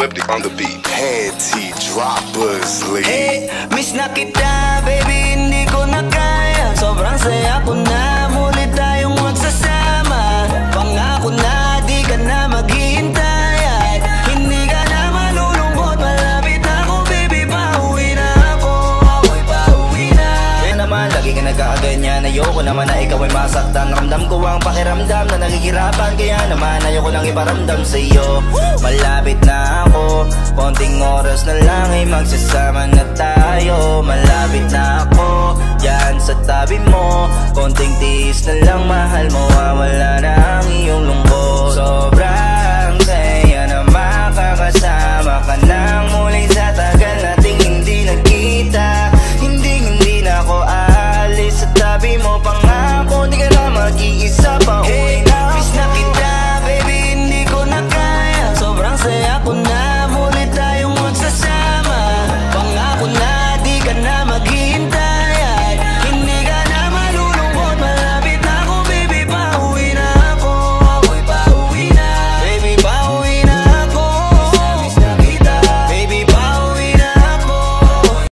Flip on the beat. Panty droppers, lady. Hey, miss na kita, baby, hindi ko na kaya. Sobrang saya ko na, muli tayong magsasama. Pangako na, di ka na maghihintay at hindi ka na malulungkot. Malapit na ako, baby, pauwi na ako. Ako'y pauwi na. Kaya naman, lagi ka nagkakaganyan. Ayoko naman na ikaw ay masaktan. Ramdam ko ang pakiramdam na nagigirapan. Kaya naman, ayoko lang iparamdam sa'yo. Malapit na ako, konting oras na lang ay magsasama na tayo. Malapit na ako, yan sa tabi mo. Konting tiis na lang, mahal mo, wala na ang iyong lungkot. Sobra